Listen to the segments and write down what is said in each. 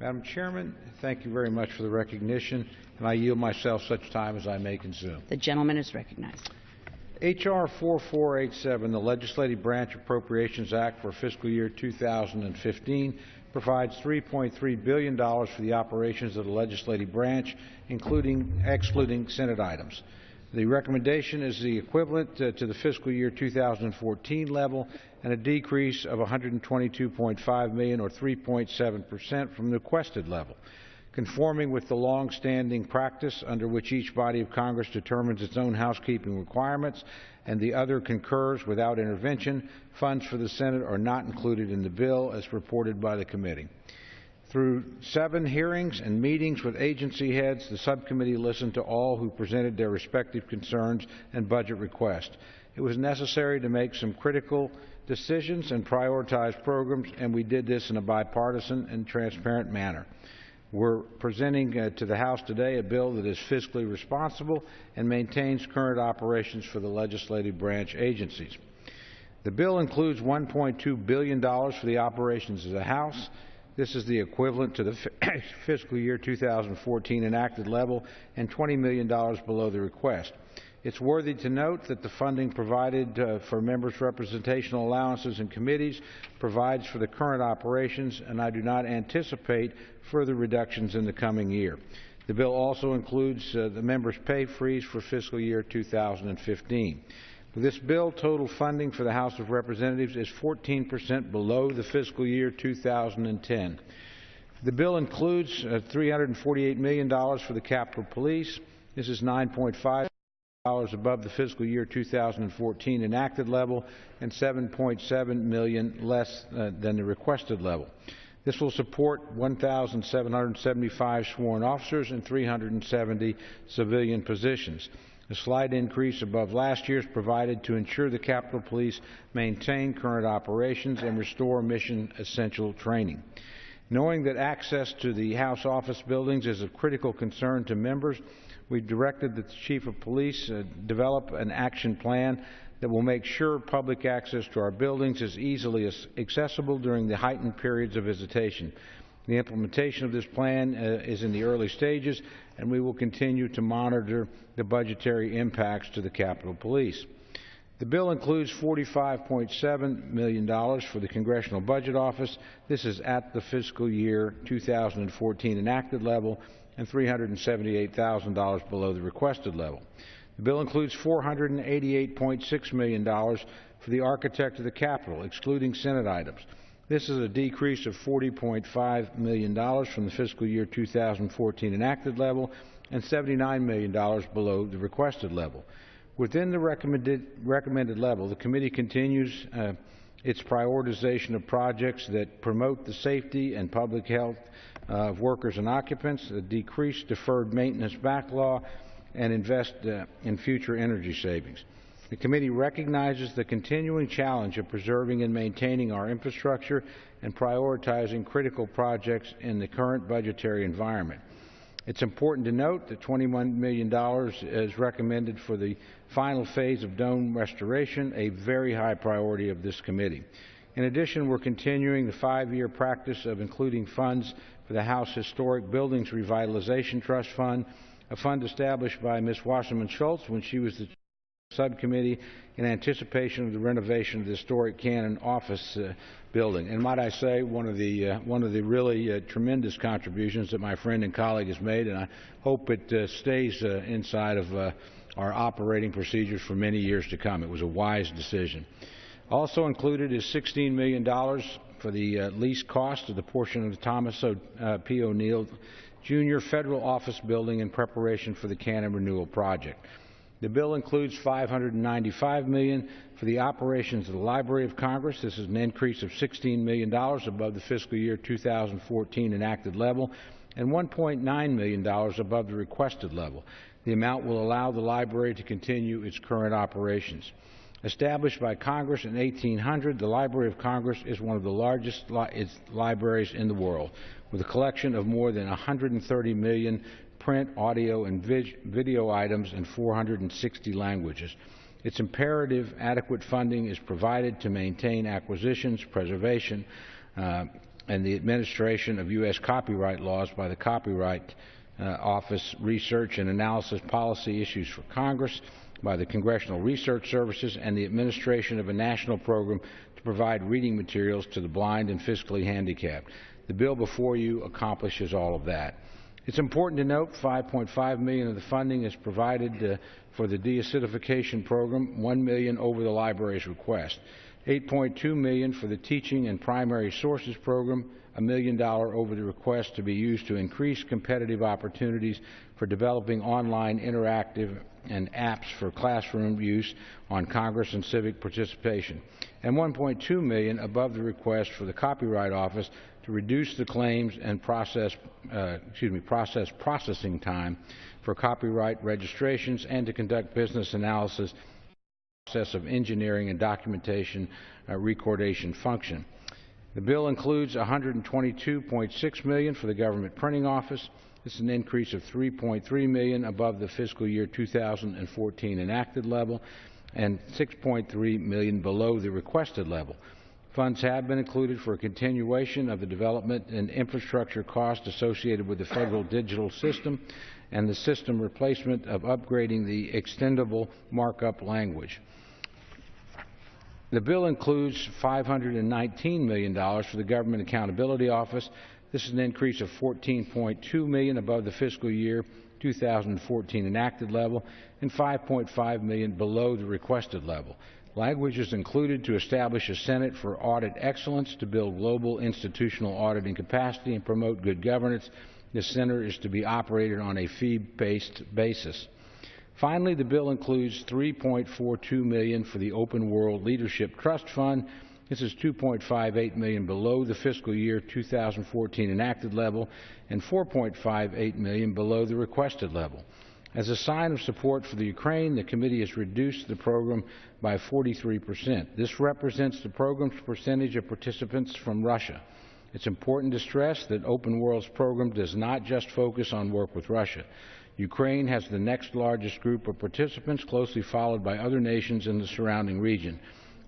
Madam Chairman, thank you very much for the recognition, and I yield myself such time as I may consume. The gentleman is recognized. H.R. 4487, the Legislative Branch Appropriations Act for fiscal year 2015, provides $3.3 billion for the operations of the legislative branch, excluding Senate items. The recommendation is the equivalent to the fiscal year 2014 level and a decrease of $122.5 million or 3.7% from the requested level, conforming with the long-standing practice under which each body of Congress determines its own housekeeping requirements and the other concurs without intervention. Funds for the Senate are not included in the bill as reported by the committee. Through 7 hearings and meetings with agency heads, the subcommittee listened to all who presented their respective concerns and budget requests. It was necessary to make some critical decisions and prioritize programs, and we did this in a bipartisan and transparent manner. We're presenting to the House today a bill that is fiscally responsible and maintains current operations for the legislative branch agencies. The bill includes $1.2 billion for the operations of the House. This is the equivalent to the fiscal year 2014 enacted level and $20 million below the request. It's worthy to note that the funding provided for members' representational allowances in committees provides for the current operations, and I do not anticipate further reductions in the coming year. The bill also includes the members' pay freeze for fiscal year 2015. With this bill, total funding for the House of Representatives is 14% below the fiscal year 2010. The bill includes $348 million for the Capitol Police. This is 9.5 above the fiscal year 2014 enacted level and $7.7 million less than the requested level. This will support 1,775 sworn officers and 370 civilian positions. A slight increase above last year's provided to ensure the Capitol Police maintain current operations and restore mission essential training. Knowing that access to the House office buildings is of critical concern to members, we've directed that the Chief of Police develop an action plan that will make sure public access to our buildings is easily accessible during the heightened periods of visitation. The implementation of this plan is in the early stages, and we will continue to monitor the budgetary impacts to the Capitol Police. The bill includes $45.7 million for the Congressional Budget Office. This is at the fiscal year 2014 enacted level and $378,000 below the requested level. The bill includes $488.6 million for the Architect of the Capitol, excluding Senate items. This is a decrease of $40.5 million from the fiscal year 2014 enacted level and $79 million below the requested level. Within the recommended level, the committee continues its prioritization of projects that promote the safety and public health of workers and occupants, decrease deferred maintenance backlog, and invest in future energy savings. The committee recognizes the continuing challenge of preserving and maintaining our infrastructure and prioritizing critical projects in the current budgetary environment. It's important to note that $21 million is recommended for the final phase of dome restoration, a very high priority of this committee. In addition, we're continuing the 5-year practice of including funds for the House Historic Buildings Revitalization Trust Fund, a fund established by Ms. Wasserman Schultz when she was the subcommittee in anticipation of the renovation of the historic Cannon office building. And might I say, one of the really tremendous contributions that my friend and colleague has made, and I hope it stays inside of our operating procedures for many years to come. It was a wise decision. Also included is $16 million for the lease cost of the portion of the Thomas P. O'Neill Jr. Federal Office Building in preparation for the Cannon Renewal Project. The bill includes $595 million for the operations of the Library of Congress. This is an increase of $16 million above the fiscal year 2014 enacted level and $1.9 million above the requested level. The amount will allow the library to continue its current operations. Established by Congress in 1800, the Library of Congress is one of the largest libraries in the world, with a collection of more than 130 million print, audio, and video items in 460 languages. It's imperative adequate funding is provided to maintain acquisitions, preservation, and the administration of U.S. copyright laws by the Copyright Office, Research and Analysis Policy Issues for Congress by the Congressional Research Services, and the administration of a national program to provide reading materials to the blind and physically handicapped. The bill before you accomplishes all of that. It's important to note $5.5 million of the funding is provided for the deacidification program, $1 million over the library's request, $8.2 million for the teaching and primary sources program, $1 million over the request to be used to increase competitive opportunities for developing online interactive and apps for classroom use on Congress and civic participation, and $1.2 million above the request for the Copyright Office to reduce the claims and processing time for copyright registrations and to conduct business analysis process of engineering and documentation recordation function. The bill includes $122.6 million for the Government Printing Office. This is an increase of $3.3 million above the fiscal year 2014 enacted level and $6.3 million below the requested level. Funds have been included for a continuation of the development and infrastructure costs associated with the federal digital system and the system replacement of upgrading the extendable markup language. The bill includes $519 million for the Government Accountability Office. This is an increase of $14.2 million above the fiscal year 2014 enacted level and $5.5 million below the requested level. Language is included to establish a Center for Audit Excellence to build global institutional auditing capacity and promote good governance. This center is to be operated on a fee-based basis. Finally, the bill includes $3.42 million for the Open World Leadership Trust Fund. This is $2.58 million below the fiscal year 2014 enacted level and $4.58 million below the requested level. As a sign of support for the Ukraine, the committee has reduced the program by 43%. This represents the program's percentage of participants from Russia. It's important to stress that Open World's program does not just focus on work with Russia. Ukraine has the next largest group of participants, closely followed by other nations in the surrounding region.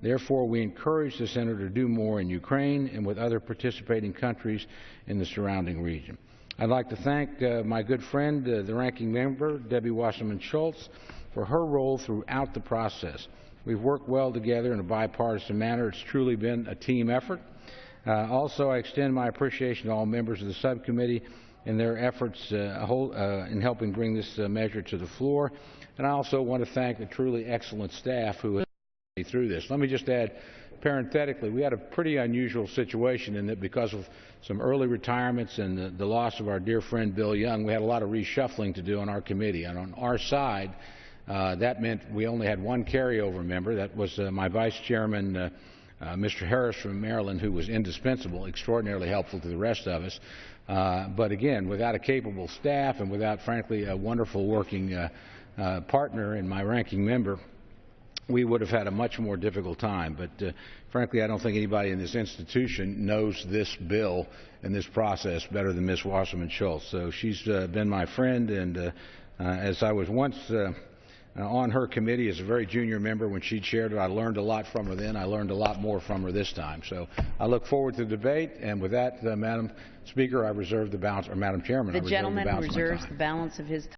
Therefore, we encourage the Center to do more in Ukraine and with other participating countries in the surrounding region. I'd like to thank my good friend, the Ranking Member, Debbie Wasserman Schultz, for her role throughout the process. We've worked well together in a bipartisan manner. It's truly been a team effort. Also, I extend my appreciation to all members of the subcommittee in their efforts in helping bring this measure to the floor. And I also want to thank the truly excellent staff who has me through this. Let me just add, parenthetically, we had a pretty unusual situation in that because of some early retirements and the loss of our dear friend Bill Young, we had a lot of reshuffling to do on our committee. And on our side, that meant we only had one carryover member. That was my vice chairman, Mr. Harris from Maryland, who was indispensable, extraordinarily helpful to the rest of us. But again, without a capable staff and without, frankly, a wonderful working partner in my ranking member, we would have had a much more difficult time. But frankly, I don't think anybody in this institution knows this bill and this process better than Ms. Wasserman Schultz. So she's been my friend, and as I was once on her committee as a very junior member when she chaired it, I learned a lot from her then. I learned a lot more from her this time. So I look forward to the debate, and with that, Madam Speaker, I reserve the balance, or Madam Chairman, I reserve the balance of my time. The gentleman reserves the balance of his time.